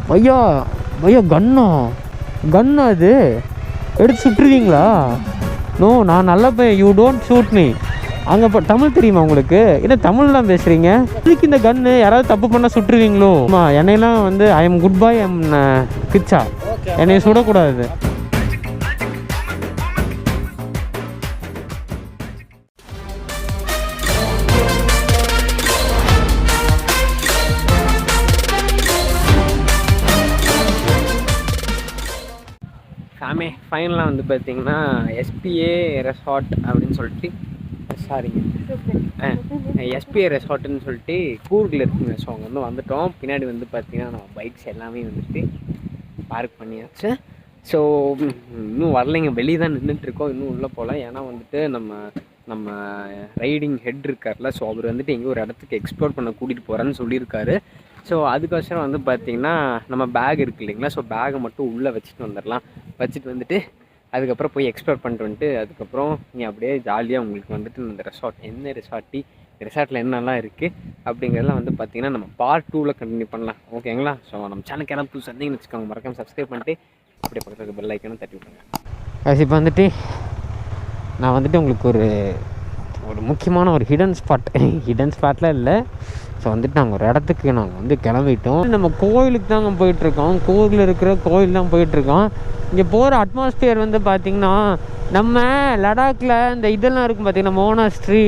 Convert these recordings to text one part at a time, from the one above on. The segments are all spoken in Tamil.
பையா பையா கன்னா அது எடுத்து சுட்டுருவீங்களா? நோ, நான் நல்ல பையன், யூ டோன்ட் ஷூட் மீ. அங்கே இப்போ தமிழ் தெரியுமா உங்களுக்கு? என்ன தமிழ்லாம் பேசுகிறீங்க? இதுக்கு இந்த கன்று யாராவது தப்பு பண்ணால் சுட்டுருவீங்களோ? ஆமாம், என்னையெல்லாம் வந்து I am good bye, I'm Kichcha, என்னைய சுடக்கூடாது. சாமி ஃபைனலாக வந்து பார்த்தீங்கன்னா எஸ்பிஏ ரெசார்ட் அப்படின்னு சொல்லிட்டு, எஸ்பிஏ ரெசார்ட்டுன்னு சொல்லிட்டு கூர்கில் இருக்குங்க. ஸோ அங்கே வந்து வந்துட்டோம். பின்னாடி வந்து பார்த்திங்கன்னா நம்ம பைக்ஸ் எல்லாமே வந்துட்டு பார்க் பண்ணியாச்சு. ஸோ இன்னும் வரலைங்க, வெளியே தான் நின்றுட்டுருக்கோம், இன்னும் உள்ளே போகலாம். ஏன்னா வந்துட்டு நம்ம ரைடிங் ஹெட் இருக்கார்ல, ஸோ அவர் வந்துட்டு எங்கேயோ ஒரு இடத்துக்கு எக்ஸ்ப்ளோர் பண்ண கூட்டிகிட்டு போகிறேன்னு சொல்லியிருக்காரு. ஸோ அதுக்கோசரம் வந்து பார்த்திங்கன்னா நம்ம பேக் இருக்குது இல்லைங்களா, ஸோ பேக்கை மட்டும் உள்ளே வச்சுட்டு வந்துடலாம். வச்சுட்டு வந்துட்டு அதுக்கப்புறம் போய் எக்ஸ்ப்ளோர் பண்ணிட்டு வந்துட்டு அதுக்கப்புறம் நீ அப்படியே ஜாலியாக உங்களுக்கு வந்துட்டு இந்த ரெசார்ட் என்ன ரெசார்ட்டில் என்னெல்லாம் இருக்குது அப்படிங்கிறதெல்லாம் வந்து பார்த்திங்கன்னா நம்ம பார்ட் 2ல் கண்டினியூ பண்ணலாம். ஓகேங்களா? ஸோ நம்ம சேனலுக்கு யாராவது புதுசு வந்தீங்கன்னு வச்சுக்கோங்க, மறக்காம சப்ஸ்கிரைப் பண்ணிட்டு அப்படியே பக்கத்துக்கு பெல் ஐக்கானும் தட்டி விட்டுருங்க. இப்போ வந்துட்டு நான் வந்துட்டு உங்களுக்கு ஒரு முக்கியமான ஒரு ஹிடன் ஸ்பாட்லாம் இல்லை. ஸோ வந்துட்டு நாங்கள் ஒரு இடத்துக்கு நாங்கள் வந்து கிளம்பிட்டோம். நம்ம கோயிலுக்கு தாங்க போயிட்டுருக்கோம். கூர்கில் இருக்கிற கோயில் தான் போயிட்டுருக்கோம். இங்கே போகிற அட்மாஸ்பியர் வந்து பார்த்திங்கன்னா நம்ம லடாக்கில் இந்த இதெல்லாம் இருக்கும் பார்த்திங்கன்னா, மோனாஸ்ட்ரி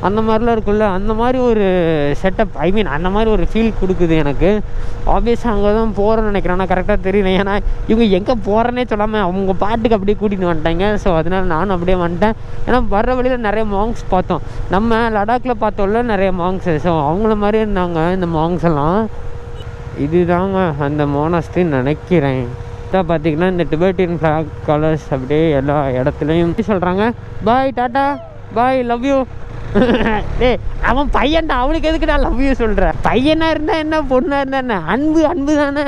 அந்த மாதிரிலாம் இருக்குல்ல, அந்த மாதிரி ஒரு செட்டப், ஐ மீன் அந்த மாதிரி ஒரு ஃபீல் கொடுக்குது எனக்கு. ஆப்வியஸாக அங்கே தான் போகிறேன்னு நினைக்கிறேன், ஆனால் கரெக்டாக தெரியல. ஏன்னா இவங்க எங்கே போகிறேன்னே சொல்லாமல் அவங்க பாட்டுக்கு அப்படியே கூட்டிகிட்டு வந்துட்டாங்க. ஸோ அதனால் நானும் அப்படியே வந்துட்டேன். ஏன்னா வர்ற வழியில் நிறைய மாங்ஸ் பார்த்தோம். நம்ம லடாக்கில் பார்த்தோம்ல நிறைய மாங்ஸு, ஸோ அவங்கள மாதிரி இருந்தாங்க இந்த மாங்ஸ் எல்லாம். இதுதாங்க அந்த மோனாஸ்ட்ரின்னு நினைக்கிறேன். தான் பார்த்திங்கன்னா இந்த டிபெட்டியன் ஃப்ளாக் கலர்ஸ் அப்படியே எல்லா இடத்துலையும் சொல்கிறாங்க பாய், டாட்டா, பாய், லவ் யூ. டேய் அவன் பையன்டா, அவனுக்கு எதுக்கு நான் லவ் யூ சொல்கிறேன்? பையனாக இருந்தால் என்ன, பொண்ணாக இருந்தால் என்ன, அன்பு தானே.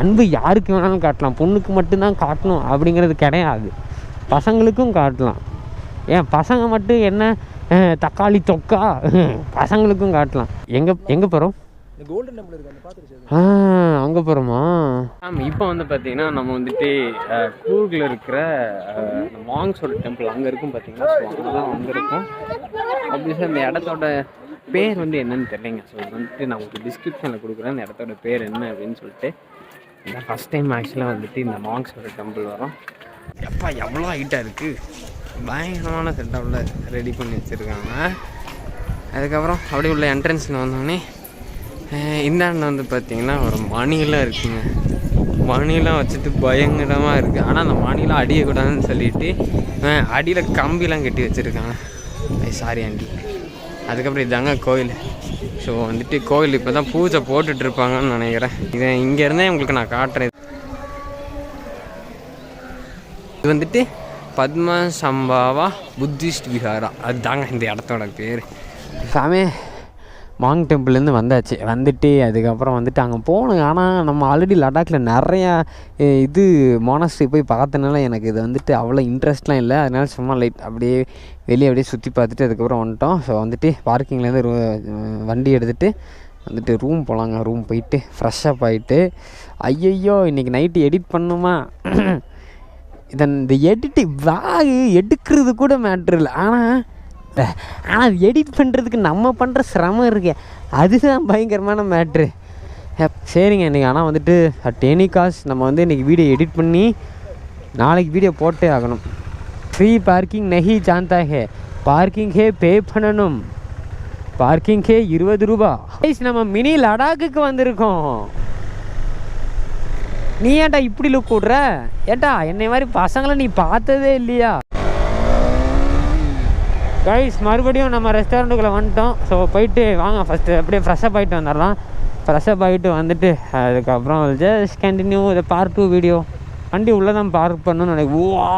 அன்பு யாருக்கு வேணாலும் காட்டலாம், பொண்ணுக்கு மட்டும்தான் காட்டணும் அப்படிங்கிறது கிடையாது, பசங்களுக்கும் காட்டலாம். ஏன் பசங்க மட்டும் என்ன தக்காளி தொக்கா, பசங்களுக்கும் காட்டலாம். எங்கே போகிறோம்? அங்கே போகிறோமா? ஆமாம். இப்போ வந்து பார்த்திங்கன்னா நம்ம வந்துட்டு கூர்கில் இருக்கிற மாங்ஸோட டெம்பிள் அங்கே இருக்கும் பார்த்திங்கன்னா. ஸோ அங்கே தான் வந்திருக்கோம். அப்படி சார் இந்த இடத்தோட பேர் வந்து என்னன்னு தெரியலைங்க. ஸோ வந்துட்டு நான் உங்களுக்கு டிஸ்கிரிப்ஷனில் கொடுக்குறேன் இந்த இடத்தோட பேர் என்ன அப்படின்னு சொல்லிட்டு. இந்த ஃபஸ்ட் டைம் ஆக்சுவலாக வந்துட்டு இந்த மாங்ஸோட டெம்பிள் வரும். எப்பா எவ்வளோ ஹைட்டாக இருக்குது, பயங்கரமான செட்டப்பில் ரெடி பண்ணி வச்சுருக்காங்க. அதுக்கப்புறம் அப்படியே உள்ள என்ட்ரன்ஸில் வந்தோடனே இந்தாண்ட வந்து பார்த்திங்கன்னா ஒரு மணிலாம் இருக்குங்க. மணிலாம் வச்சுட்டு பயங்கரமாக இருக்குது. ஆனால் அந்த மணிலாம் அடியக்கூடாதுன்னு சொல்லிட்டு அடியில் கம்பிலாம் கட்டி வச்சுருக்காங்க. Sorry aunty. அதுக்கப்புறம் இதாங்க கோயில். ஸோ வந்துட்டு கோயில் இப்போ தான் பூஜை போட்டுட்ருப்பாங்கன்னு நினைக்கிறேன். இதை இங்கேருந்தே உங்களுக்கு நான் காட்டுறேன். இது வந்துட்டு பத்ம சம்பாவா புத்திஸ்ட் விஹாரா, அதுதாங்க இந்த இடத்தோட பேர். சாமி மாங் டெம்பிள்லேருந்து வந்தாச்சு. வந்துட்டு அதுக்கப்புறம் வந்துட்டு அங்கே போகணுங்க. ஆனால் நம்ம ஆல்ரெடி லடாக்கில் நிறையா இது மோனாஸ்ட்ரி போய் பார்த்தனால எனக்கு இது வந்துட்டு அவ்வளோ இன்ட்ரெஸ்ட்லாம் இல்லை. அதனால சும்மா லைட் அப்படியே வெளியே அப்படியே சுற்றி பார்த்துட்டு அதுக்கப்புறம் வந்துட்டோம். ஸோ வந்துட்டு பார்க்கிங்லேருந்து வண்டி எடுத்துகிட்டு வந்துட்டு ரூம் போகலாங்க. ரூம் போயிட்டு ஃப்ரெஷ்ஷப் ஆகிட்டு, ஐயையோ இன்றைக்கி நைட்டு எடிட் பண்ணுமா, இந்த எடுக்கிறது கூட மேட்ரு இல்லை. ஆனால் அது எடிட் பண்ணுறதுக்கு நம்ம பண்ணுற சிரமம் இருக்கு, அதுதான் பயங்கரமான மேட்ரு. சரிங்க இன்றைக்கி ஆனால் வந்துட்டு அட் எனி காஸ்ட் நம்ம வந்து இன்றைக்கி வீடியோ எடிட் பண்ணி நாளைக்கு வீடியோ போட்டே ஆகணும். ஃப்ரீ பார்க்கிங் நஹி ஜான்தா ஹே, பார்க்கிங் ஹே பே பண்ணணும், பார்க்கிங் ஹே 20 ரூபா. நம்ம மினி லடாக்குக்கு வந்திருக்கோம். நீ ஏன்டா இப்படி லுக் விட்ற? ஏட்டா என்னை மாதிரி பசங்களை நீ பார்த்ததே இல்லையா? கைஸ் மறுபடியும் நம்ம ரெஸ்டாரண்ட்டுக்குள்ளே வந்துட்டோம். ஸோ போயிட்டு வாங்க ஃபஸ்ட்டு அப்படியே ஃப்ரெஷ்ஷப் ஆகிட்டு வந்துடலாம். ஃப்ரெஷ்ஷப் ஆகிட்டு வந்துட்டு அதுக்கப்புறம் ஜஸ்ட் கண்டினியூ இதை பார்ட் 2 வீடியோ. வண்டி உள்ளே தான் பார்க் பண்ணணும்னு நினைக்கிறேன். வா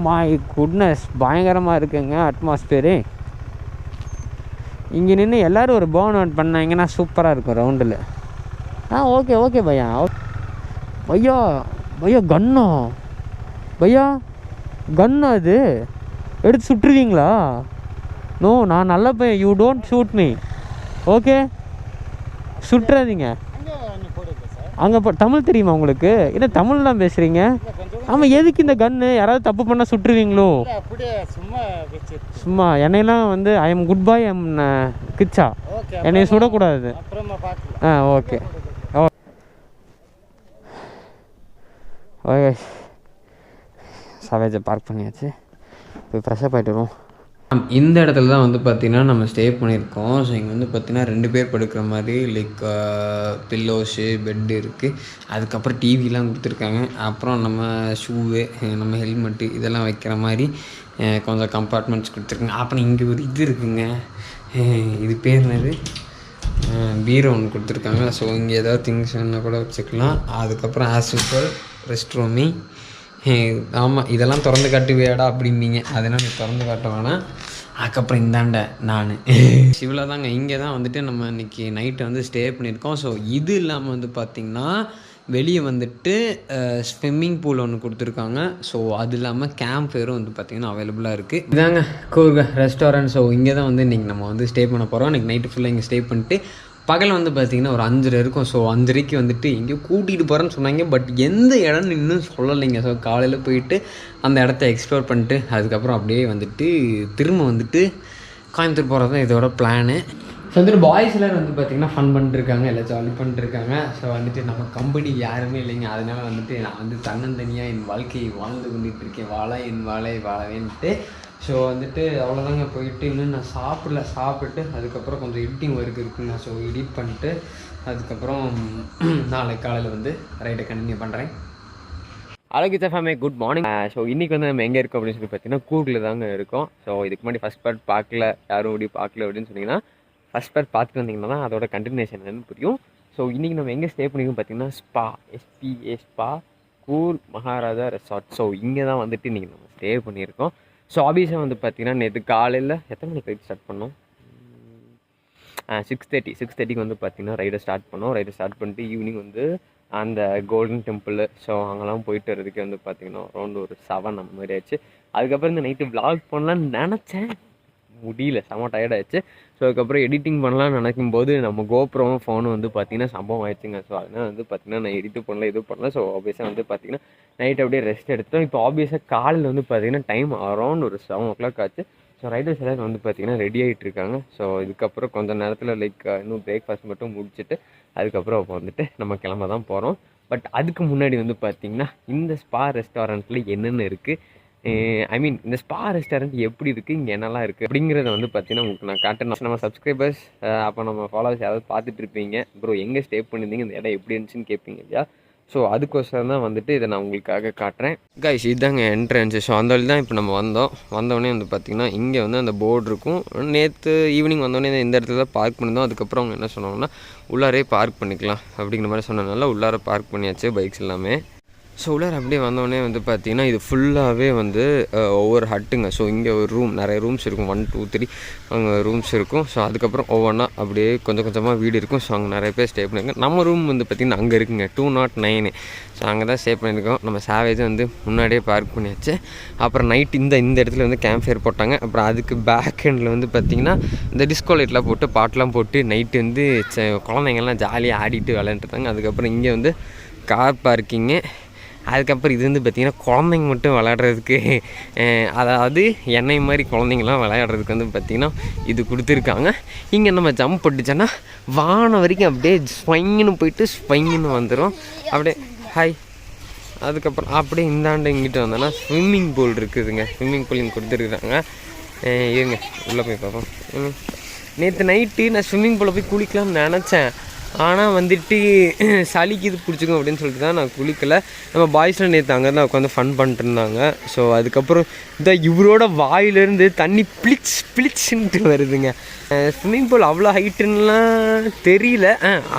மை குட்னஸ், பயங்கரமாக இருக்குங்க அட்மாஸ்பியரு. இங்கே நின்று எல்லோரும் ஒரு பர்ன் அவுட் பண்ணாங்கன்னா சூப்பராக இருக்கும் ரவுண்டில். ஓகே பையா. பையா கன்னா அது எடுத்து சுட்டுருவீங்களா? நோ, நான் நல்ல பையன், you don't shoot me. Okay சுட்டுறாதீங்க. அங்கே தமிழ் தெரியுமா உங்களுக்கு? என்ன தமிழ் தான் பேசுகிறீங்க? ஆமாம், எதுக்கு இந்த கன்று? யாராவது தப்பு பண்ணால் சுட்டுருவீங்களோ? சும்மா என்னையெல்லாம் வந்து I am good boy, am Kichcha, என்னைய சுடக்கூடாது. Okay okay. சவேஜை பார்க் பண்ணியாச்சு, போய் ஃப்ரெஷ்ஷப் ஆகிட்டு வருவோம். இந்த இடத்துல தான் வந்து பார்த்திங்கன்னா நம்ம ஸ்டே பண்ணியிருக்கோம். ஸோ இங்கே வந்து பார்த்திங்கன்னா 2 பேர் படுக்கிற மாதிரி லைக் பில்லோஸு, பெட்டு இருக்குது. அதுக்கப்புறம் டிவிலாம் கொடுத்துருக்காங்க. அப்புறம் நம்ம ஷூவு, நம்ம ஹெல்மெட்டு இதெல்லாம் வைக்கிற மாதிரி கொஞ்சம் கம்பார்ட்மெண்ட்ஸ் கொடுத்துருக்காங்க. அப்புறம் இங்கே ஒரு இது இருக்குங்க, இது பேர் என்னது, பீரோ ஒன்று கொடுத்துருக்காங்க. ஸோ இங்கே ஏதாவது திங்ஸ் வேணால் கூட வச்சுக்கலாம். அதுக்கப்புறம் ஆஸ் யூஸ்வல் ரெஸ்ட் ரூமி. ஆமாம், இதெல்லாம் திறந்து காட்டுவியாடா அப்படிம்பீங்க, அதெல்லாம் நீ திறந்து காட்ட வேணாம். அதுக்கப்புறம் இந்தாண்ட நான் சிவில் தாங்க. இங்கே தான் வந்துட்டு நம்ம இன்றைக்கி நைட்டு வந்து ஸ்டே பண்ணியிருக்கோம். ஸோ இது இல்லாமல் வந்து பார்த்திங்கன்னா வெளியே வந்துட்டு ஸ்விம்மிங் பூல் ஒன்று கொடுத்துருக்காங்க. ஸோ அது இல்லாமல் கேம்ப் ஃபயரும் வந்து பார்த்திங்கன்னா அவைலபிளாக இருக்குது. இதாங்க கூர்க் ரெஸ்டாரண்ட். ஸோ இங்கே தான் வந்து இன்றைக்கி நம்ம வந்து ஸ்டே பண்ண போகிறோம். இன்றைக்கி நைட்டு ஃபுல்லாக இங்கே ஸ்டே பண்ணிட்டு பகல் வந்து பார்த்திங்கன்னா ஒரு 5:30 இருக்கும். ஸோ 5:30க்கு வந்துட்டு எங்கேயோ கூட்டிகிட்டு போகிறேன்னு சொன்னாங்க. பட் எந்த இடம்னு இன்னும் சொல்லலைங்க. ஸோ காலையில் போயிட்டு அந்த இடத்த எக்ஸ்ப்ளோர் பண்ணிட்டு அதுக்கப்புறம் அப்படியே வந்துட்டு திரும்ப வந்துட்டு கோயம்புத்தூர் போகிறது தான் இதோட பிளானு. ஸோ வந்துட்டு பாய்ஸ் எல்லோரும் வந்து பார்த்திங்கன்னா ஃபன் பண்ணிட்டுருக்காங்க, எல்லாம் ஜாலி பண்ணிட்டுருக்காங்க. ஸோ வந்துட்டு நம்ம கம்பெனி யாருமே இல்லைங்க. அதனால் வந்துட்டு நான் வந்து தன்னந்தனியாக என் வாழ்க்கையை வாழ்ந்து கொண்டுட்டு இருக்கேன். வாழவேன்ட்டு. ஸோ வந்துட்டு அவ்வளோதாங்க. போயிட்டு இன்னும் நான் சாப்பிட்டு அதுக்கப்புறம் கொஞ்சம் எடிட்டிங் ஒர்க் இருக்குங்க. ஸோ எடிட் பண்ணிட்டு அதுக்கப்புறம் நாளைக்கு காலையில் வந்து ரைட்டை கண்டினியூ பண்ணுறேன். அழகிச்ச ஃபேமே குட் மார்னிங். ஸோ இன்றைக்கி வந்து நம்ம எங்கே இருக்கோம் அப்படின்னு சொல்லி பார்த்தீங்கன்னா கூர்கில் தாங்க இருக்கோம். ஸோ இதுக்கு முன்னாடி ஃபஸ்ட் பார்ட் பார்க்கல, யாரும் இப்படி பார்க்கல அப்படின்னு சொன்னீங்கன்னா ஃபஸ்ட் பார்ட் பார்த்துட்டு வந்தீங்கன்னா தான் அதோட கண்டினியூஷன் என்னன்னு புரியும். ஸோ இன்றைக்கி நம்ம எங்கே ஸ்டே பண்ணிக்கோம் பார்த்தீங்கன்னா spa Coorg Maharaja resort. So இங்கே தான் வந்துட்டு இன்றைக்கி நம்ம ஸ்டே பண்ணியிருக்கோம். ஸோ ஆபீஸாக வந்து பார்த்திங்கன்னா நேற்று காலையில் எத்தனை மணிக்கு ரைட் ஸ்டார்ட் பண்ணோம்? 6:30க்கு வந்து பார்த்திங்கன்னா ரைடை ஸ்டார்ட் பண்ணோம். ரைடை ஸ்டார்ட் பண்ணிட்டு ஈவினிங் வந்து அந்த கோல்டன் டெம்பிள், ஸோ அங்கெல்லாம் போயிட்டு வரதுக்கு வந்து பார்த்திங்கன்னா அரௌண்ட் ஒரு 7 அந்த மாதிரி ஆச்சு. அதுக்கப்புறம் இந்த நைட்டு விளாக் பண்ணலான்னு நினச்சேன், முடியல, செம்ம டயர்டாகிடுச்சு. ஸோ அதுக்கப்புறம் எடிட்டிங் பண்ணலான்னு நினைக்கும் போது நம்ம கோப்ரோவும் ஃபோனும் வந்து பார்த்திங்கன்னா சம்பவம் ஆயிடுச்சுங்க. ஸோ அதனால் வந்து பார்த்திங்கன்னா நான் எடிட்டும் பண்ணல, எதுவும் பண்ணல. ஸோ ஆப்வியஸாக வந்து பார்த்திங்கன்னா நைட் அப்படியே ரெஸ்ட் எடுத்துட்டோம். இப்போ ஆப்வியஸாக காலையில் வந்து பார்த்திங்கன்னா டைம் அரௌண்ட் ஒரு 7 o'clock ஆச்சு. ஸோ ரைடர்ஸ் எல்லோரும் வந்து பார்த்திங்கன்னா ரெடி ஆகிட்டு இருக்காங்க. ஸோ இதுக்கப்புறம் கொஞ்சம் நேரத்தில் லைக் இன்னும் பிரேக்ஃபாஸ்ட் மட்டும் முடிச்சுட்டு அதுக்கப்புறம் இப்போ வந்துட்டு நம்ம கிளம்ப தான் போகிறோம். பட் அதுக்கு முன்னாடி வந்து பார்த்திங்கன்னா இந்த ஸ்பா ரெஸ்டாரண்ட்டில் என்னென்ன இருக்குது, ஐ மீன் இந்த ஸ்பா ரெஸ்டாரண்ட் எப்படி இருக்குது, இங்கே என்னெல்லாம் இருக்குது அப்படிங்கிறத வந்து பார்த்தீங்கன்னா உங்களுக்கு நான் காட்டுறேன். நம்ம சப்ஸ்கிரைபர்ஸ் அப்போ நம்ம ஃபாலோவர்ஸ் யாராவது பார்த்துட்டு இருப்பீங்க, ப்ரோ எங்கே ஸ்டே பண்ணியிருந்தீங்க, இந்த இடம் எப்படி இருந்துச்சுன்னு கேட்பீங்க இல்லையா? ஸோ அதுக்கோசரம் தான் வந்துட்டு இதை நான் உங்களுக்காக காட்டுறேன். கைஸ் இதுதாங்க என்ட்ரன்ஸு. ஸோ அந்த வழி தான் இப்போ நம்ம வந்தோடனே வந்து பார்த்திங்கன்னா இங்கே வந்து அந்த போர்டு இருக்கும். நேற்று ஈவினிங் வந்தோடனே இந்த இடத்துல தான் பார்க் பண்ணியிருந்தோம். அதுக்கப்புறம் அவங்க என்ன சொன்னாங்கன்னா உள்ளாரே பார்க் பண்ணிக்கலாம் அப்படிங்கிற மாதிரி சொன்னதுனால உள்ளார பார்க் பண்ணியாச்சு பைக்ஸ் எல்லாமே. ஸோ உள்ளார அப்படியே வந்தோடனே வந்து பார்த்திங்கன்னா இது ஃபுல்லாகவே வந்து ஒவ்வொரு ஹட்டுங்க. ஸோ இங்கே ஒரு ரூம், நிறைய ரூம்ஸ் இருக்கும், 1 2 3 அங்கே ரூம்ஸ் இருக்கும். ஸோ அதுக்கப்புறம் ஒவ்வொன்றா அப்படியே கொஞ்சம் கொஞ்சமாக வீடு இருக்கும். ஸோ அங்கே நிறைய பேர் ஸ்டே பண்ணியிருக்கோம். நம்ம ரூம் வந்து பார்த்திங்கன்னா அங்கே இருக்குங்க, 209. ஸோ அங்கே தான் ஸ்டே பண்ணியிருக்கோம். நம்ம சாவேஜை வந்து முன்னாடியே பார்க் பண்ணியாச்சு. அப்புறம் நைட் இந்த இடத்துல வந்து கேம்ப் ஃபயர் போட்டாங்க. அப்புறம் அதுக்கு பேக் ஹெண்டில் வந்து பார்த்திங்கன்னா இந்த டிஸ்கோ லைட்லாம் போட்டு பாட்டெலாம் போட்டு நைட்டு வந்து குழந்தைங்கள்லாம் ஜாலியாக ஆடிட்டு விளையாண்டுருந்தாங்க. அதுக்கப்புறம் இங்கே வந்து கார் பார்க்கிங்கு. அதுக்கப்புறம் இது வந்து பார்த்திங்கன்னா குழந்தைங்க மட்டும் விளையாடுறதுக்கு, அதாவது என்னை மாதிரி குழந்தைங்களாம் விளையாடுறதுக்கு வந்து பார்த்திங்கன்னா இது கொடுத்துருக்காங்க. இங்கே நம்ம ஜம்ப் போட்டுச்சோன்னா வானம் வரைக்கும் அப்படியே ஸ்வைங்கன்னு போயிட்டு ஸ்வைங்கன்னு வந்துடும். அப்படியே ஹாய். அதுக்கப்புறம் அப்படியே இந்தாண்டு இங்கிட்டு வந்தோன்னா ஸ்விம்மிங் பூல் இருக்குதுங்க. ஸ்விம்மிங் பூல் இங்கே கொடுத்துருக்குறாங்க. இருங்க உள்ளே போய் பார்ப்போம். நேற்று நைட்டு நான் ஸ்விம்மிங் பூலில் போய் குளிக்கலாம்னு நினச்சேன். ஆனால் வந்துட்டு சளிக்கு இது பிடிச்சிக்கும் அப்படின்னு சொல்லிட்டு தான் நான் குளிக்கலை. நம்ம பாய்ஸில் நேற்று அங்கே தான் உட்காந்து ஃபன் பண்ணிட்டு இருந்தாங்க. ஸோ அதுக்கப்புறம் இந்த இவரோட வாயிலேருந்து தண்ணி பிளிச்சுன்ட்டு வருதுங்க. ஸ்விம்மிங் பூல் அவ்வளோ ஹைட்டுன்னெலாம் தெரியல,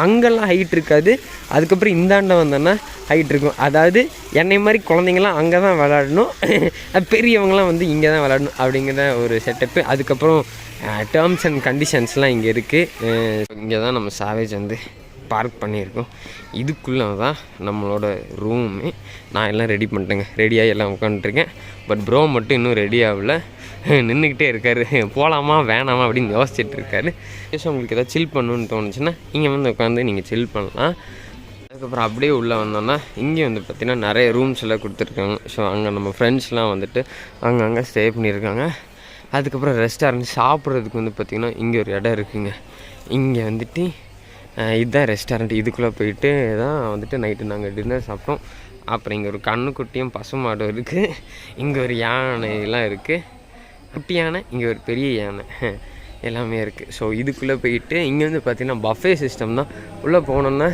அங்கெல்லாம் ஹைட் இருக்காது. அதுக்கப்புறம் இந்தாண்ட வந்தோன்னா ஹைட் இருக்கும். அதாவது என்னை மாதிரி குழந்தைங்களாம் அங்கே தான் விளையாடணும், பெரியவங்களாம் வந்து இங்கே தான் விளையாடணும் அப்படிங்கிற ஒரு செட்டப்பு. அதுக்கப்புறம் டேர்ம்ஸ் அண்ட் கண்டிஷன்ஸ்லாம் இங்கே இருக்குது. இங்கே தான் நம்ம சாவேஜ் வந்து பார்க் பண்ணியிருக்கோம். இதுக்குள்ளே தான் நம்மளோட ரூமே. நான் எல்லாம் ரெடி பண்ணிட்டேங்க, ரெடியாகி எல்லாம் உட்காந்துருக்கேன். பட் ப்ரோ மட்டும் இன்னும் ரெடி ஆகலை, நின்றுக்கிட்டே இருக்கார். போகலாமா வேணாமா அப்படின்னு யோசிச்சுட்டு இருக்காரு. உங்களுக்கு எதாவது சில் பண்ணணுன்னு தோணுச்சுன்னா இங்கே வந்து உட்காந்து நீங்கள் சில் பண்ணலாம். அதுக்கப்புறம் அப்படியே உள்ளே வந்தோன்னா இங்கே வந்து பார்த்திங்கன்னா நிறைய ரூம்ஸ் எல்லாம் கொடுத்துருக்காங்க. ஸோ அங்கே நம்ம ஃப்ரெண்ட்ஸ்லாம் வந்துட்டு அங்கங்கே ஸ்டே பண்ணியிருக்காங்க. அதுக்கப்புறம் ரெஸ்டாரண்ட் சாப்பிட்றதுக்கு வந்து பார்த்திங்கன்னா இங்கே ஒரு இடம் இருக்குதுங்க. இங்கே வந்துட்டு இதுதான் ரெஸ்டாரண்ட். இதுக்குள்ளே போயிட்டு தான் வந்துட்டு நைட்டு நாங்கள் டின்னர் சாப்பிட்டோம். அப்புறம் இங்கே ஒரு கண்ணுக்குட்டியும் பசுமாடும் இருக்குது. இங்கே ஒரு யானைலாம் இருக்குது, குட்டி யானை, இங்கே ஒரு பெரிய யானை எல்லாமே இருக்குது. ஸோ இதுக்குள்ளே போயிட்டு இங்கே வந்து பார்த்திங்கன்னா பஃபே சிஸ்டம் தான். உள்ளே போனோன்னா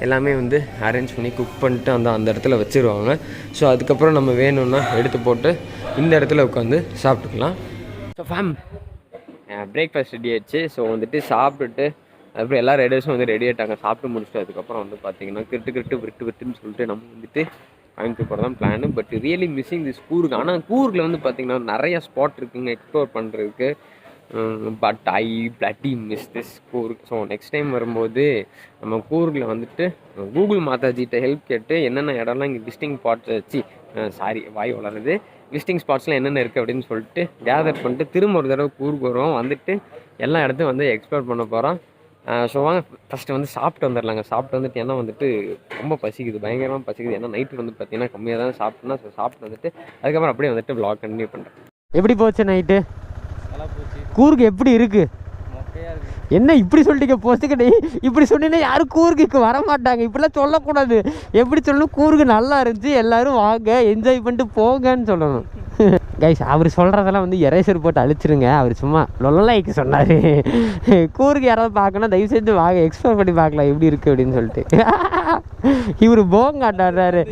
எல்லாமே வந்து அரேஞ்ச் பண்ணி குக் பண்ணிட்டு அந்த இடத்துல வச்சுருவாங்க. ஸோ அதுக்கப்புறம் நம்ம வேணும்னா எடுத்து போட்டு இந்த இடத்துல உட்காந்து சாப்பிட்டுக்கலாம். ஸோ பிரேக்ஃபாஸ்ட் ரெடி ஆயிடுச்சு. ஸோ வந்துட்டு சாப்பிட்டுட்டு அதுக்கப்புறம் எல்லா ரைடர்ஸும் வந்து ரெடி ஆகிட்டாங்க. சாப்பிட்டு முடிச்சுட்டு அதுக்கப்புறம் வந்து பார்த்திங்கன்னா விட்டுன்னு சொல்லிட்டு நம்ம வந்துட்டு கோயம்புத்தூர் போகிற தான் plan. But really missing this Coorg. ஆனால் கூர்கில் வந்து பார்த்திங்கன்னா நிறையா ஸ்பாட் இருக்குங்க எக்ஸ்ப்ளோர் பண்ணுறதுக்கு. But I bloody miss this Coorg. So next time வரும்போது நம்ம கூர்கில் வந்துட்டு கூகுள் மாதாஜிகிட்ட ஹெல்ப் கேட்டு என்னென்ன இடம்லாம் இங்கே விசிட்டிங் ஸ்பாட்ஸ் வச்சு வாய் வளருது விசிட்டிங் ஸ்பாட்ஸ்லாம் என்னென்ன இருக்குது அப்படின்னு சொல்லிட்டு கேதர் பண்ணிட்டு திரும்ப ஒரு தடவை கூர்க் வரும். வந்துட்டு எல்லா இடத்தையும் வந்து எக்ஸ்ப்ளோர் பண்ண போகிறோம். ஸோ வாங்க ஃபஸ்ட்டு வந்து சாப்பிட்டு வந்துடலாங்க. சாப்பிட்டு வந்துட்டு ஏன்னா வந்துட்டு ரொம்ப பசிக்குது, பயங்கரமாக பசிக்குது. ஏன்னா நைட்டு வந்து பார்த்திங்கன்னா கம்மியாக தான் சாப்பிட்டோன்னா. ஸோ சாப்பிட்டு வந்துட்டு அதுக்கப்புறம் அப்படியே வந்துட்டு vlog கண்டினியூ பண்ணுறேன். எப்படி போச்சு நைட்டு? கூர்க் எப்படி இருக்குது? என்ன இப்படி சொல்லிட்டீங்க? போஸ்ட்டுக்கிட்டே இப்படி சொன்னீங்கன்னா யாரும் கூர்க்குக்கு வரமாட்டாங்க. இப்படிலாம் சொல்லக்கூடாது. எப்படி சொல்லணும்? கூர்க் நல்லா இருந்துச்சு, எல்லோரும் வாங்க என்ஜாய் பண்ணிட்டு போங்கன்னு சொல்லணும். கைஸ் அவர் சொல்கிறதெல்லாம் வந்து எரேசர் போட்டு அழிச்சிருங்க. அவர் சும்மா லொல்லைக்கு சொன்னார். கூர்க் யாராவது பார்க்கணும் தயவு செஞ்சு வாங்க, எக்ஸ்ப்ளோர் பண்ணி பார்க்கலாம் எப்படி இருக்குது அப்படின்னு சொல்லிட்டு. இவர் போங்காட்டாடுறாரு.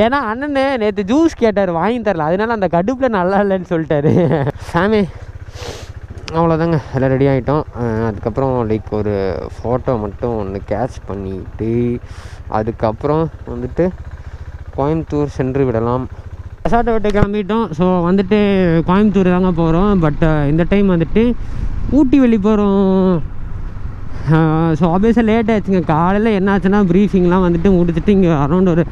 ஏன்னா அண்ணனு நேற்று ஜூஸ் கேட்டார், வாங்கி தரல. அதனால அந்த கடுப்பில் நல்லா இல்லைன்னு சொல்லிட்டாரு. சாமி அவ்வளோதாங்க, எல்லாம் ரெடி ஆகிட்டோம். அதுக்கப்புறம் லைக் ஒரு ஃபோட்டோ மட்டும் ஒன்று கேட்ச் பண்ணிவிட்டு அதுக்கப்புறம் வந்துட்டு கோயம்புத்தூர் சென்று விடலாம். ரெசார்ட்டை விட்டு கிளம்பிட்டோம். ஸோ வந்துட்டு கோயம்புத்தூர் தாங்க போகிறோம். பட் இந்த டைம் வந்துட்டு ஊட்டி வெளி போகிறோம். ஸோ ஆப்வியஸாக லேட் ஆகிடுச்சுங்க. காலையில் என்ன ஆச்சுன்னா ப்ரீஃபிங்லாம் வந்துட்டு முடிச்சுட்டு இங்கே அரௌண்ட் ஒரு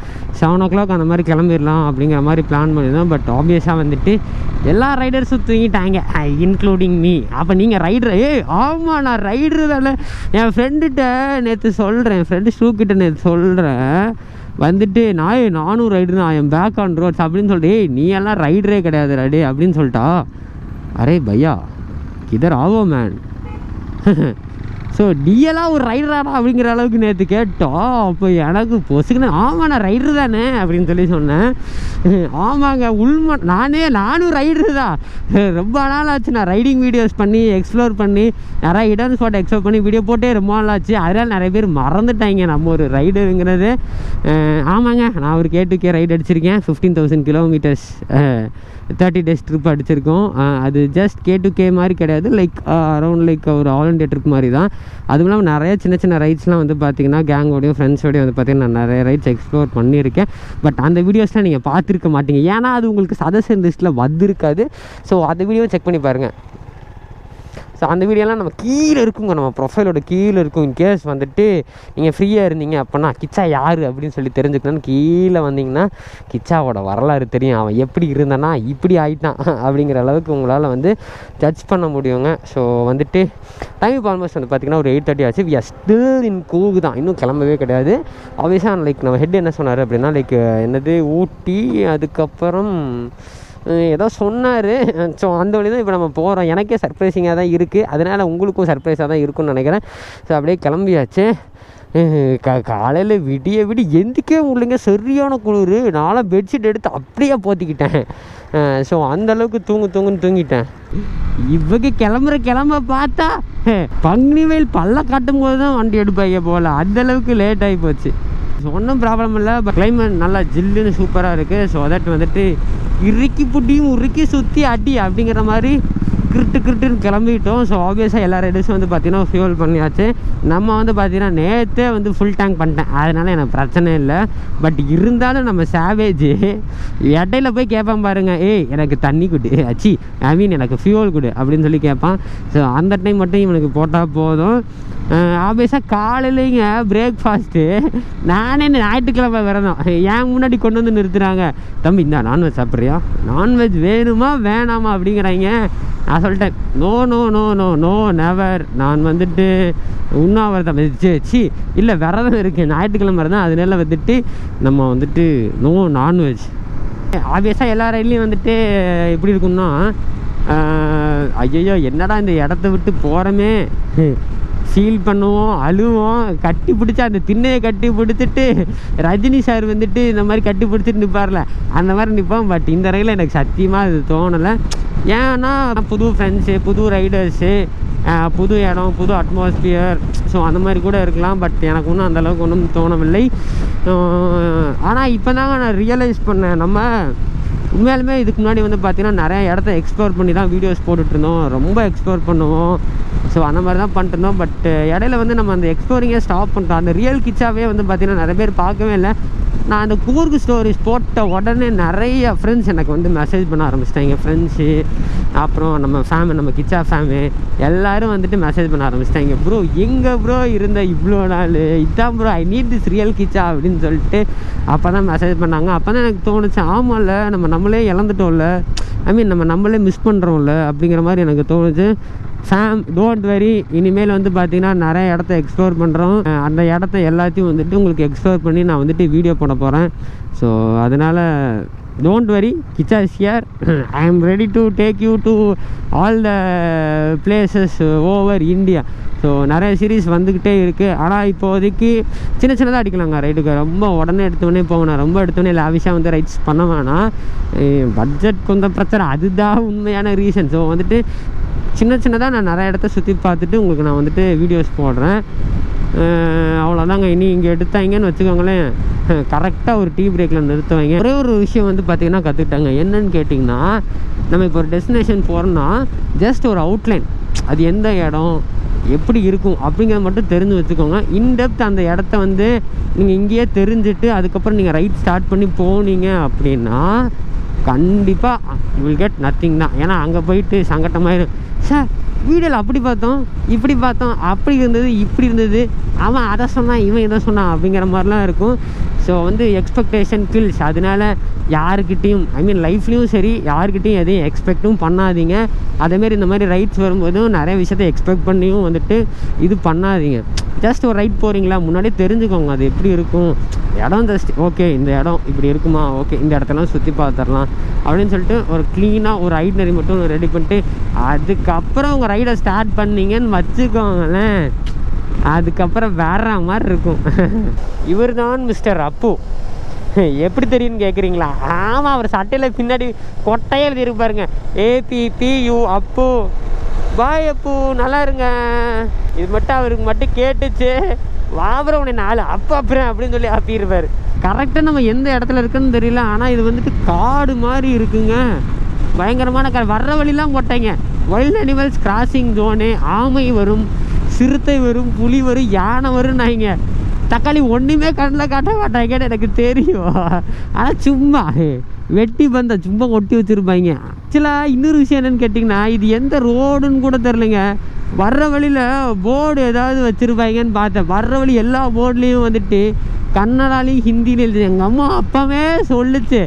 7 o'clock அந்த மாதிரி கிளம்பிடலாம் அப்படிங்கிற மாதிரி பிளான் பண்ணியிருந்தோம். பட் ஆப்வியஸாக வந்துட்டு எல்லா ரைடர்ஸும் தூங்கிட்டாங்க, இன்க்ளூடிங் மீ. அப்போ நீங்கள் ரைடர்? ஆமாம் நான் ரைடரு தானே. என் ஃப்ரெண்டுகிட்ட நேற்று சொல்கிறேன், என் ஃப்ரெண்டு ஷூக்கிட்ட நேற்று சொல்கிறேன் வந்துட்டு நானும் ரைடரு தான், என் பேக் ஆன் ரோட்ஸ் அப்படின்னு சொல்லிட்டு. நீ எல்லாம் ரைடரே கிடையாது ரைடு அப்படின்னு சொல்லிட்டா. அரே பையா கிதர் ஆவோ மேன். ஸோ நீயெல்லாம் ஒரு ரைடராடா அப்படிங்கிற அளவுக்கு நேற்று கேட்டோம். அப்போ எனக்கு பொசுக்குன்னு ஆமாம் நான் ரைடரு தானே அப்படின்னு சொல்லி சொன்னேன். ஆமாங்க நானும் ரைடரு தான். ரொம்ப நாள் ஆச்சு நான் ரைடிங் வீடியோஸ் பண்ணி எக்ஸ்ப்ளோர் பண்ணி நிறைய இடம் ஸ்பாட் எக்ஸ்ப்ளோர் பண்ணி வீடியோ போட்டே ரொம்ப நாள் ஆச்சு. அதனால் நிறைய பேர் மறந்துட்டாங்க நம்ம ஒரு ரைடருங்கிறது. ஆமாங்க நான் ஒரு K2K ரைடு அடிச்சிருக்கேன். 15,000 kilometers 30 days ட்ரிப் அடிச்சிருக்கோம். அது ஜஸ்ட் K2K மாதிரி கிடையாது, லைக் அரௌண்ட் லைக் ஒரு ஆல் இண்டியா ட்ரிப் மாதிரி தான். அதுவும் இல்லாமல் நிறைய சின்ன ரைட்ஸ்லாம் வந்து பார்த்திங்கன்னா கேங்கோடையும் ஃப்ரெண்ட்ஸோடையும் வந்து பார்த்திங்கன்னா நான் நிறைய ரைட்ஸ் எக்ஸ்ப்ளோர் பண்ணியிருக்கேன். பட் அந்த வீடியோஸ்லாம் நீங்கள் பார்த்துருக்க மாட்டீங்க, ஏன்னா அது உங்களுக்கு சஜஷன் லிஸ்ட்டில் வந்திருக்காது. ஸோ அந்த வீடியோவை செக் பண்ணி பாருங்கள். ஸோ அந்த வீடியோலாம் நம்ம கீழே இருக்குங்க, நம்ம ப்ரொஃபைலோட கீழே இருக்கும். இன்கேஸ் வந்துட்டு நீங்கள் ஃப்ரீயாக இருந்தீங்க அப்படின்னா கிச்சா யார் அப்படின்னு சொல்லி தெரிஞ்சுக்கணும்னு கீழே வந்தீங்கன்னா கிச்சாவோட வரலாறு தெரியும். அவன் எப்படி இருந்தானா இப்படி ஆகிட்டான் அப்படிங்கிற அளவுக்கு உங்களால் வந்து ஜட்ஜ் பண்ண முடியுங்க. ஸோ வந்துட்டு டைம் ஆல்மோஸ்ட் வந்து பார்த்திங்கன்னா ஒரு 8:30 ஆச்சு. We are still in Coorg தான், இன்னும் கிளம்பவே கிடையாது. ஆப்வியஸாக லைக் நம்ம ஹெட் என்ன சொன்னார் அப்படின்னா லைக் என்னது ஊட்டி அதுக்கப்புறம் ஏதோ சொன்னார். ஸோ அந்த வழி தான் இப்போ நம்ம போகிறோம். எனக்கே சர்ப்ரைசிங்காக தான் இருக்குது, அதனால் உங்களுக்கும் சர்ப்ரைஸாக தான் இருக்குன்னு நினைக்கிறேன். ஸோ அப்படியே கிளம்பியாச்சு. காலையில் விடிய எந்திக்கவே முடியலைங்க, சரியான குளிர். நானும் பெட்ஷீட் எடுத்து அப்படியே போத்திக்கிட்டேன். ஸோ அந்தளவுக்கு தூங்குன்னு தூங்கிட்டேன். இவங்க கிளம்ப பார்த்தா பங்குனி வெயில் பல்ல காட்டும் போது தான் வண்டி எடுப்பாங்க போல், அந்தளவுக்கு லேட் ஆகி போச்சு. ஒன்றும் ப்ராப்ளம் இல்லை. பட் கிளைமேட் நல்லா ஜில்லுன்னு சூப்பராக இருக்குது. ஸோ அதட் வந்துட்டு உருக்கி சுற்றி அடி அப்படிங்கிற மாதிரி கிருட்டுன்னு கிளம்பிட்டோம். ஸோ ஆப்வியஸாக எல்லா ரைடர்ஸும் வந்து பார்த்திங்கன்னா ஃபியூல் பண்ணியாச்சு. நம்ம வந்து பார்த்திங்கன்னா நேற்றே வந்து ஃபுல் டேங்க் பண்ணிட்டேன், அதனால் எனக்கு பிரச்சனை இல்லை. பட் இருந்தாலும் நம்ம சேவேஜ் இடையில போய் கேட்பான் பாருங்க, எனக்கு தண்ணி கொடு எனக்கு ஃபியூல் கொடு அப்படின்னு சொல்லி கேட்பான். ஸோ அந்த டைம் மட்டும் இவனுக்கு போட்டால் போதும். ஆப்வியஸாக காலையிலேங்க பிரேக்ஃபாஸ்ட்டு நானே ஞாயிற்றுக்கிழமை விரதம் ஏன் முன்னாடி கொண்டு வந்து நிறுத்துகிறாங்க, தம்பி இந்த நான்வெஜ் சாப்பிட்றியா, நான்வெஜ் வேணுமா வேணாமா அப்படிங்கிறாங்க. நான் சொல்லிட்டேன் no no no no no never, நான் வந்துட்டு உண்ணாவிரதம் சி இல்லை விரதம் இருக்குது, ஞாயிற்றுக்கிழமை விரதம், அதனால வந்துட்டு நம்ம வந்துட்டு நோ நான்வெஜ். ஆப்வியஸாக எல்லா ரயில்லையும் வந்துட்டு எப்படி இருக்கும்னா ஐயோ என்னடா இந்த இடத்த விட்டு போகிறோமே ஃபீல் பண்ணுவோம், அழுவோம், கட்டி பிடிச்சி அந்த திண்ணையை கட்டி பிடிச்சிட்டு ரஜினி சார் வந்துட்டு இந்த மாதிரி கட்டி பிடிச்சிட்டு நிற்பார்ல அந்த மாதிரி நிற்போம். பட் இந்த ரயிலில் எனக்கு சத்தியமாக அது தோணலை. ஏன்னா புது ஃப்ரெண்ட்ஸு, புது ரைடர்ஸு, புது இடம், புது அட்மாஸ்பியர், ஸோ அந்த மாதிரி கூட இருக்கலாம். பட் எனக்கு ஒன்றும் அந்தளவுக்கு ஒன்றும் தோணவில்லை. ஆனால் இப்போ தாங்க நான் ரியலைஸ் பண்ணேன், நம்ம உண்மையாலுமே இதுக்கு முன்னாடி வந்து பார்த்திங்கன்னா நிறைய இடத்த எக்ஸ்ப்ளோர் பண்ணி தான் வீடியோஸ் போட்டுட்ருந்தோம், ரொம்ப எக்ஸ்ப்ளோர் பண்ணுவோம். ஸோ அந்த மாதிரி தான் பண்ணிட்டுருந்தோம். பட் இடையில வந்து நம்ம அந்த எக்ஸ்ப்ளோரிங்கே ஸ்டாப் பண்ணிட்டோம். அந்த ரியல் கிச்சாவே வந்து பார்த்திங்கன்னா நிறைய பேர் பார்க்கவே இல்லை. நான் அந்த கூர்க் ஸ்டோரிஸ் போட்ட உடனே நிறைய ஃப்ரெண்ட்ஸ் எனக்கு வந்து மெசேஜ் பண்ண ஆரம்பிச்சிட்டாங்க. ஃப்ரெண்ட்ஸு, அப்புறம் நம்ம கிச்சா ஃபேமு எல்லோரும் வந்துட்டு மெசேஜ் பண்ண ஆரம்பிச்சிட்டாங்க. ப்ரோ எங்கே ப்ரோ இருந்த இவ்வளோ நாள், இதான் bro I need this real Kichcha அப்படின்னு சொல்லிட்டு அப்போ தான் மெசேஜ் பண்ணாங்க. அப்போ தான் எனக்கு தோணுச்சு, ஆமாம்ல நம்மளே இழந்துட்டோம்ல, ஐ மீன் நம்மளே மிஸ் பண்ணுறோம்ல அப்படிங்கிற மாதிரி எனக்கு தோணுச்சு. ஃபேம் டோன்ட் வெரி, இனிமேல் வந்து பார்த்திங்கன்னா நிறைய இடத்த எக்ஸ்ப்ளோர் பண்ணுறோம். அந்த இடத்த எல்லாத்தையும் வந்துட்டு உங்களுக்கு எக்ஸ்ப்ளோர் பண்ணி நான் வந்துட்டு வீடியோ போட போகிறேன். ஸோ அதனால் don't worry, Kichcha is here. I am ready to take you to all the places over India. So நிறைய சீரீஸ் வந்துக்கிட்டே இருக்குது. ஆனால் இப்போதைக்கு சின்ன சின்னதாக அடிக்கலாங்க ரைட்டுக்கு. ரொம்ப உடனே எடுத்தோடனே போகணும், ரொம்ப எடுத்தோடனே லாவிஷாக வந்து ரைட்ஸ் பண்ண வேணாம். பட்ஜெட் கொஞ்சம் பிரச்சனை, அதுதான் உண்மையான ரீசன். ஸோ வந்துட்டு சின்னதாக நான் நிறைய இடத்த சுற்றி பார்த்துட்டு உங்களுக்கு நான் வந்துட்டு வீடியோஸ் போடுறேன். அவ்வளோதாங்க. இனி இங்கே எடுத்தாங்கன்னு வச்சுக்கோங்களேன், கரெக்டாக ஒரு டீ பிரேக்கில் நிறுத்துவாங்க. ஒரே ஒரு விஷயம் வந்து பார்த்திங்கன்னா கற்றுக்கிட்டாங்க. என்னன்னு கேட்டிங்கன்னா, நம்ம இப்போ ஒரு டெஸ்டினேஷன் போகிறோன்னா ஜஸ்ட் ஒரு அவுட்லைன், அது எந்த இடம் எப்படி இருக்கும் அப்படிங்கிறத மட்டும் தெரிஞ்சு வச்சுக்கோங்க. இன்டெப்த் அந்த இடத்த வந்து நீங்கள் இங்கேயே தெரிஞ்சுட்டு அதுக்கப்புறம் நீங்கள் ரைட் ஸ்டார்ட் பண்ணி போனீங்க அப்படின்னா கண்டிப்பாக யூ வில் கெட் நத்திங் தான். ஏன்னா அங்கே போயிட்டு சங்கட்டமாயிடும், சார் வீடியோவில் அப்படி பார்த்தோம், இப்படி பார்த்தோம், அப்படி இருந்தது, இப்படி இருந்தது, அவன் அதை சொன்னான், இவன் இதை சொன்னான் அப்படிங்கிற மாதிரிலாம் இருக்கும். ஸோ வந்து எக்ஸ்பெக்டேஷன் கில்ஸ். அதனால் யாருக்கிட்டையும் ஐ மீன் லைஃப்லேயும் சரி யாருக்கிட்டையும் எதையும் எக்ஸ்பெக்டும் பண்ணாதீங்க. அதேமாரி இந்த மாதிரி ரைட்ஸ் வரும்போதும் நிறைய விஷயத்தை எக்ஸ்பெக்ட் பண்ணியும் வந்துட்டு இது பண்ணாதீங்க. ஜஸ்ட் ஒரு ரைட் போகிறீங்களா முன்னாடியே தெரிஞ்சுக்கோங்க அது எப்படி இருக்கும், இடம் ஜஸ்ட் ஓகே இந்த இடம் இப்படி இருக்குமா, ஓகே இந்த இடத்தெல்லாம் சுற்றி பார்த்துடலாம் அப்படின்னு சொல்லிட்டு ஒரு க்ளீனாக ஒரு ஐட்னரி மட்டும் ரெடி பண்ணிட்டு அதுக்கப்புறம் உங்கள் ரைடை ஸ்டார்ட் பண்ணிங்கன்னு வச்சுக்கோங்களேன், அதுக்கப்புறம் வேற மாதிரி இருக்கும். இவர் தான் மிஸ்டர் அப்பு. எப்படி தெரியும்னு கேட்குறீங்களா? ஆமாம், அவர் சட்டையில் பின்னாடி கொட்டையே எழுதியிருப்பாருங்க, APPU அப்பு. பாய் அப்பு, நல்லா இருங்க. இது மட்டும் அவருக்கு மட்டும் கேட்டுச்சு, வாபுரம் உடனே 4 அப்போ அப்புறம் அப்படின்னு சொல்லி அப்பியிருப்பார். கரெக்டாக நம்ம எந்த இடத்துல இருக்குன்னு தெரியல, ஆனால் இது வந்துட்டு காடு மாதிரி இருக்குங்க, பயங்கரமான வர்ற வழிலாம் போட்டாங்க. வைல்ட் அனிமல்ஸ் கிராசிங் ஜோனு, ஆமை வரும், சிறுத்தை வரும், புலி வரும், யானை வரும். நாங்க தக்காளி ஒன்றுமே கண்ணில் காட்ட மாட்டாங்கன்னு எனக்கு தெரியும். ஆனால் சும்மா வெட்டி பந்த சும்மா ஒட்டி வச்சுருப்பாங்க. ஆக்சுவலாக இன்னொரு விஷயம் என்னென்னு கேட்டிங்கன்னா, இது எந்த ரோடுன்னு கூட தெரிலங்க. வர்ற வழியில் போர்டு ஏதாவது வச்சுருப்பாங்கன்னு பார்த்தேன். வர்ற வழி எல்லா போர்ட்லேயும் வந்துட்டு கன்னடாலையும் ஹிந்திலையும் எழுது. எங்கள் அம்மா அப்பவே சொல்லுச்சு,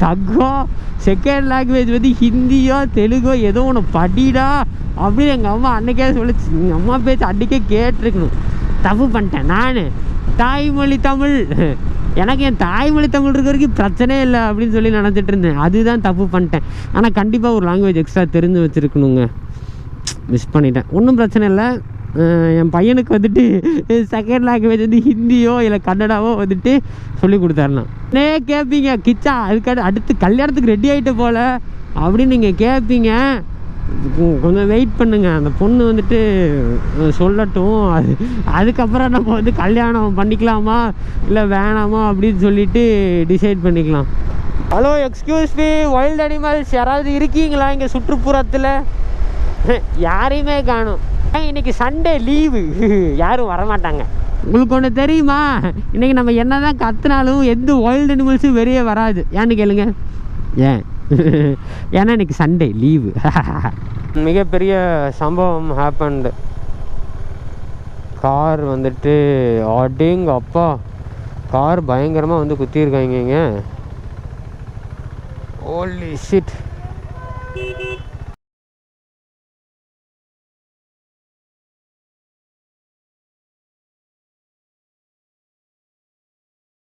தக்கம் செகண்ட் லாங்குவேஜ் வந்து ஹிந்தியோ தெலுங்கோ ஏதோ ஒன்று படிடா அப்படின்னு எங்கள் அம்மா அன்றைக்கே சொல்லிச்சு. எங்கள் அம்மா பேச்சு அன்றைக்கே கேட்டிருக்கணும். தப்பு பண்ணிட்டேன் நான். தாய்மொழி தமிழ், எனக்கு என் தாய்மொழி தமிழ் இருக்க வரைக்கும் பிரச்சனையே இல்லை அப்படின்னு சொல்லி நினச்சிட்டு இருந்தேன். அதுதான் தப்பு பண்ணிட்டேன். ஆனால் கண்டிப்பாக ஒரு லாங்குவேஜ் எக்ஸ்ட்ரா தெரிஞ்சு வச்சுருக்கணுங்க. மிஸ் பண்ணிட்டேன். ஒன்றும் பிரச்சனை இல்லை. என் பையனுக்கு வந்துட்டு செகண்ட் லாங்குவேஜ் வந்து ஹிந்தியோ இல்லை கன்னடாவோ வந்துட்டு சொல்லி கொடுத்தாருலாம். கேட்பீங்க, கிச்சா அதுக்கு அடுத்து கல்யாணத்துக்கு ரெடி ஆகிட்டு போல அப்படின்னு நீங்கள் கேட்பீங்க. கொஞ்சம் வெயிட் பண்ணுங்க, அந்த பொண்ணு வந்துட்டு சொல்லட்டும். அதுக்கப்புறம் நம்ம வந்து கல்யாணம் பண்ணிக்கலாமா இல்லை வேணாமா அப்படின்னு சொல்லிட்டு டிசைட் பண்ணிக்கலாம். Hello excuse me, wild animals யாராவது இருக்கீங்களா இங்கே சுற்றுப்புறத்தில்? யாரையுமே காணும். இன்னைக்கு சண்டே லீவு, யாரும் வரமாட்டாங்க. உங்களுக்கு ஒன்று தெரியுமா, இன்றைக்கி நம்ம என்ன தான் கற்றுனாலும் எந்த வைல்டு அனிமல்ஸும் வெளியே வராது. ஏன்னு கேளுங்க, ஏன்? ஏன்னா இன்னைக்கு சண்டே லீவு. மிகப்பெரிய சம்பவம் ஹேப்பன்டு. கார் வந்துட்டு அடேங்க அப்பா, கார் பயங்கரமாக வந்து குத்திருக்காங்க. Holy shit.